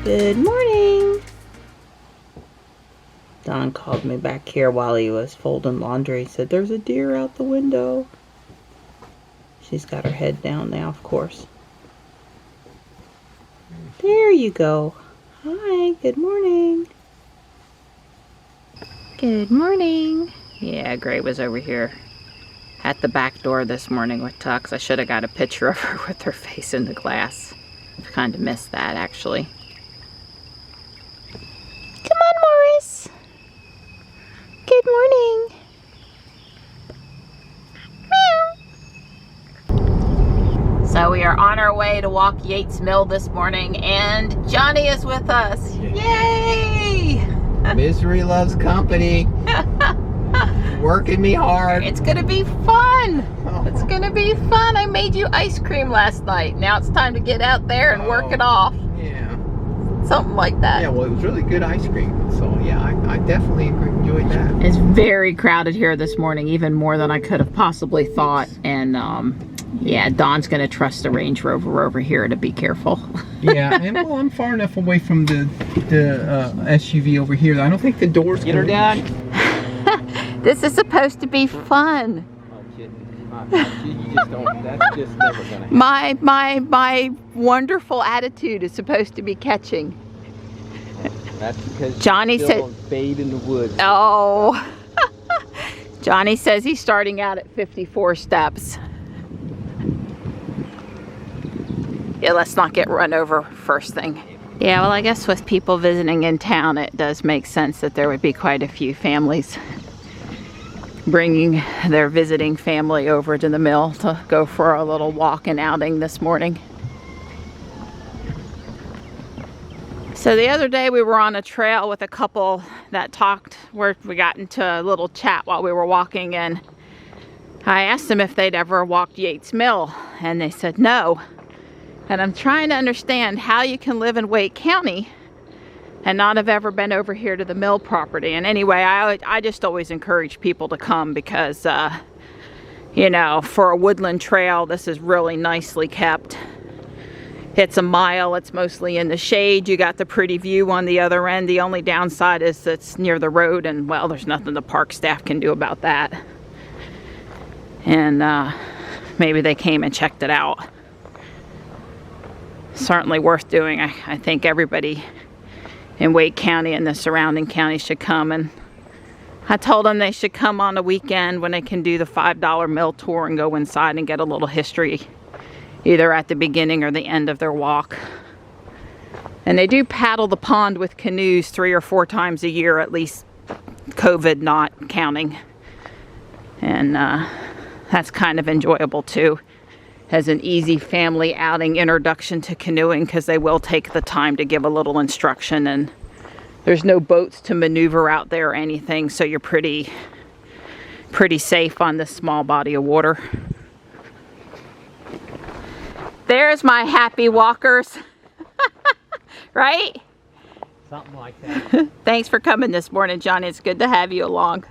Good morning. Don called me back here while he was folding laundry. He said, there's a deer out the window. She's got her head down now, of course. There you go. Hi, good morning. Good morning. Yeah, Gray was over here at the back door this morning with Tux. I should have got a picture of her with her face in the glass. I've kind of missed that, actually. Come on, Morris. Good morning. Meow. So we are on our way to walk Yates Mill this morning, and Johnny is with us. Yay! Misery loves company. Working me hard. It's gonna be fun. It's gonna be fun. I made you ice cream last night. Now it's time to get out there and work it off. Yeah. Something like that. Yeah, well, it was really good ice cream. So, yeah, I definitely enjoyed that. It's very crowded here this morning, even more than I could have possibly thought. And, yeah, Don's going to trust the Range Rover over here to be careful. Yeah, and well, I'm far enough away from the SUV over here. I don't think the doors Get her down. This is supposed to be fun. You just don't, that's just never gonna happen. My wonderful attitude is supposed to be catching. That's because Johnny said fade in the woods. Oh. Johnny says he's starting out at 54 steps. Yeah, let's not get run over first thing. Yeah, well, I guess with people visiting in town, it does make sense that there would be quite a few families bringing their visiting family over to the mill to go for a little walk and outing this morning. So the other day we were on a trail with a couple that talked, where we got into a little chat while we were walking, and I asked them if they'd ever walked Yates Mill, and they said no. And I'm trying to understand how you can live in Wake County and not have ever been over here to the mill property. And anyway, I just always encourage people to come because, you know, for a woodland trail, this is really nicely kept. It's a mile, it's mostly in the shade. You got the pretty view on the other end. The only downside is it's near the road, and well, there's nothing the park staff can do about that. And maybe they came and checked it out. Certainly worth doing. I think everybody in Wake County and the surrounding counties should come, and I told them they should come on a weekend when they can do the $5 mill tour and go inside and get a little history, either at the beginning or the end of their walk. And they do paddle the pond with canoes 3 or 4 times a year, at least COVID not counting. And that's kind of enjoyable too, as an easy family outing introduction to canoeing, because they will take the time to give a little instruction, and there's no boats to maneuver out there or anything, so you're pretty safe on this small body of water. There's my happy walkers. Right? Something like that. Thanks for coming this morning, Johnny. It's good to have you along.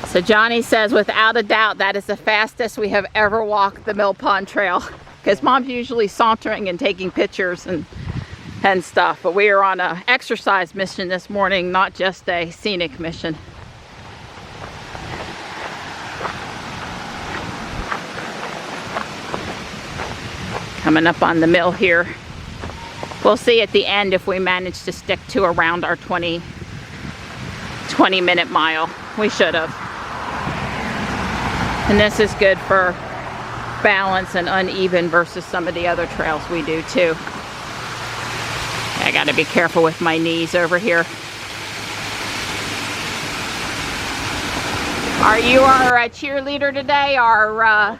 So Johnny says without a doubt that is the fastest we have ever walked the Mill Pond Trail, because Mom's usually sauntering and taking pictures and stuff, but we are on an exercise mission this morning, not just a scenic mission. Coming up on the mill here. We'll see at the end if we manage to stick to around our 20-minute mile. We should have. And this is good for balance and uneven versus some of the other trails we do too. I gotta be careful with my knees over here. Are you our cheerleader today? Our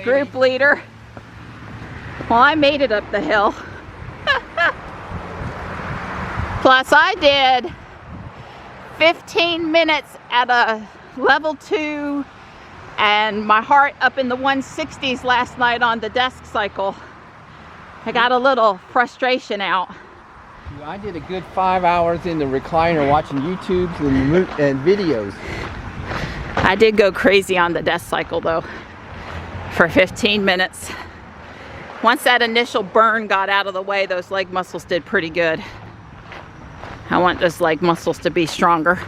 group leader? Well, I made it up the hill. Plus, I did 15 minutes at a level 2 and my heart up in the 160s last night on the desk cycle. I got a little frustration out. I did a good 5 hours in the recliner watching YouTubes and videos. I did go crazy on the desk cycle though for 15 minutes. Once that initial burn got out of the way, those leg muscles did pretty good. I want those leg muscles to be stronger.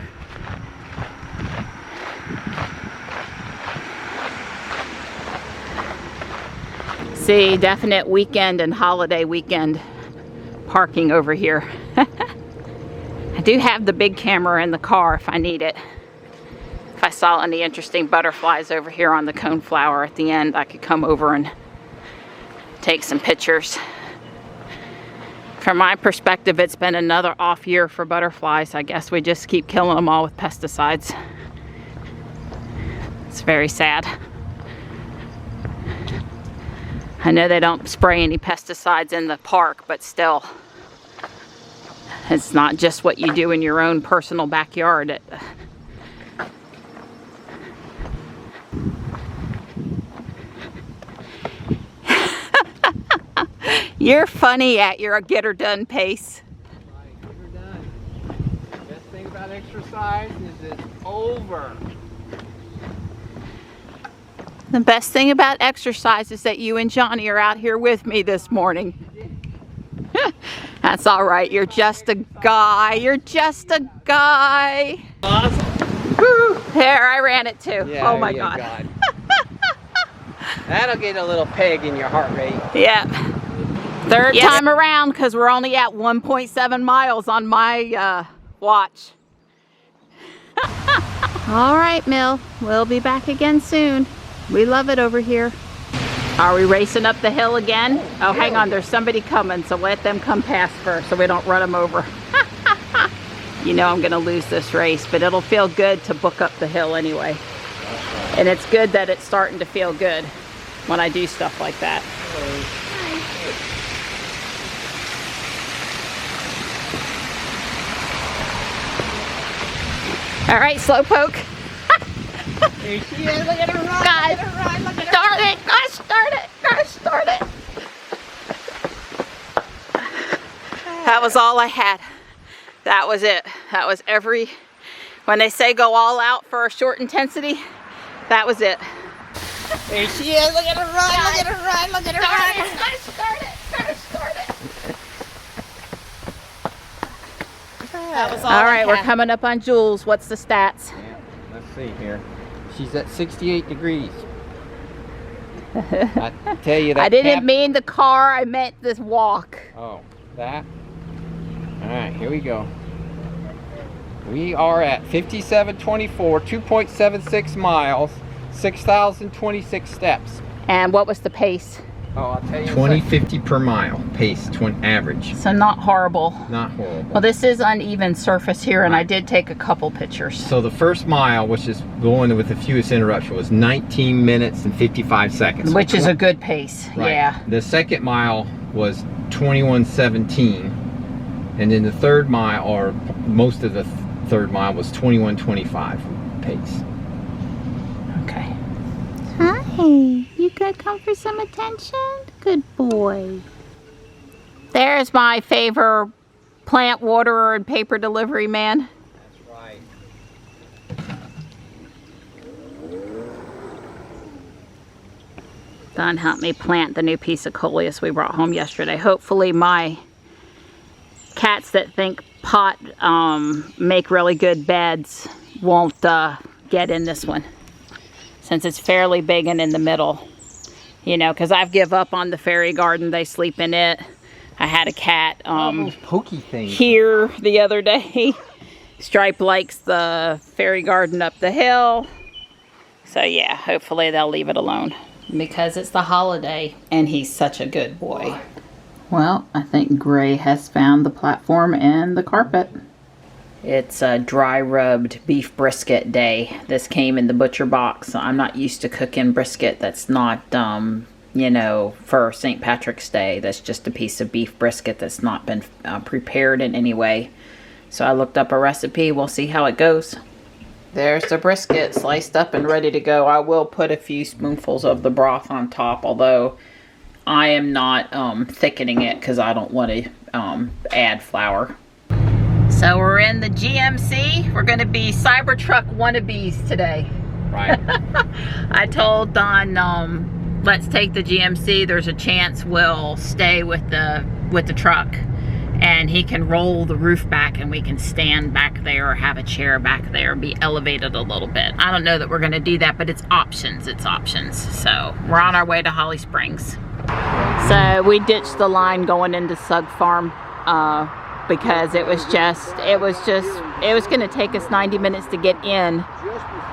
See, definite weekend and holiday weekend parking over here. I do have the big camera in the car if I need it. If I saw any interesting butterflies over here on the coneflower at the end, I could come over and take some pictures. From my perspective, it's been another off year for butterflies. I guess we just keep killing them all with pesticides. It's very sad. I know they don't spray any pesticides in the park, but still, it's not just what you do in your own personal backyard. You're funny at your get her done pace. Right, get her done. Best thing about exercise is it's over. The best thing about exercise is that you and Johnny are out here with me this morning. That's all right. You're just a guy. You're just a guy. Awesome. Woo. There, I ran it too. Yeah, oh my God. That'll get a little peg in your heart rate. Yeah. Third time around because we're only at 1.7 miles on my watch. All right, Mill. We'll be back again soon. We love it over here. Are we racing up the hill again? Oh, hang on. There's somebody coming, so let them come past first so we don't run them over. You know I'm going to lose this race, but it'll feel good to book up the hill anyway. And it's good that it's starting to feel good when I do stuff like that. All right, Slowpoke. Here she is. Look at her run. Guys, look at her run. Look at her start it. Gosh, start it. Gosh, start it. That was all I had. That was it. That was every, when they say go all out for a short intensity, that was it. Here she is. Look at her run. Look at her run. Look at her run. Gosh, start it. Gosh, start it. That was all right, we're coming up on Jules. What's the stats? Yeah, let's see here. She's at 68 degrees. I tell you that. I didn't mean the car, I meant this walk. Oh, that? Alright, here we go. We are at 5724, 2.76 miles, 6,026 steps. And what was the pace? Oh, I'll tell you. 2050 per mile pace, average. So not horrible. Not horrible. Well, this is uneven surface here, and I did take a couple pictures. So the first mile, which is going with the fewest interruption, was 19 minutes and 55 seconds. Which is a good pace, right. Yeah. The second mile was 21:17, and then the third mile, or most of the third mile, was 21:25 pace. Okay. Hi. You could come for some attention? Good boy. There's my favorite plant waterer and paper delivery man. That's right. Don helped me plant the new piece of coleus we brought home yesterday. Hopefully my cats that think pot make really good beds won't get in this one, since it's fairly big and in the middle. You know, because I've give up on the fairy garden. They sleep in it. I had a cat those pokey things here the other day. Stripe likes the fairy garden up the hill. So yeah, hopefully they'll leave it alone. Because it's the holiday and he's such a good boy. Well, I think Gray has found the platform and the carpet. It's a dry rubbed beef brisket day. This came in the butcher box. I'm not used to cooking brisket that's not, you know, for St. Patrick's Day. That's just a piece of beef brisket that's not been prepared in any way. So I looked up a recipe. We'll see how it goes. There's the brisket sliced up and ready to go. I will put a few spoonfuls of the broth on top, although I am not thickening it because I don't want to add flour. So we're in the GMC. We're going to be Cybertruck wannabes today. Right. I told Don, let's take the GMC. There's a chance we'll stay with the truck, and he can roll the roof back, and we can stand back there or have a chair back there, be elevated a little bit. I don't know that we're going to do that, but it's options. It's options. So we're on our way to Holly Springs. So we ditched the line going into Sug Farm. Because it was going to take us 90 minutes to get in,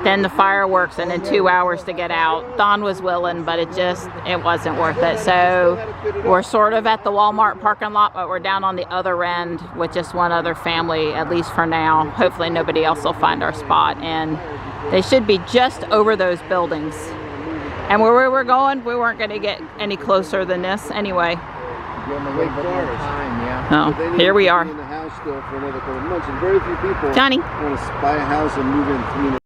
then the fireworks, and then 2 hours to get out. Don was willing, but it wasn't worth it. So we're sort of at the Walmart parking lot, but we're down on the other end with just one other family, at least for now. Hopefully nobody else will find our spot, and they should be just over those buildings. And where we were going, we weren't going to get any closer than this anyway. Oh, here we are. Johnny. Want to buy a house and move in 3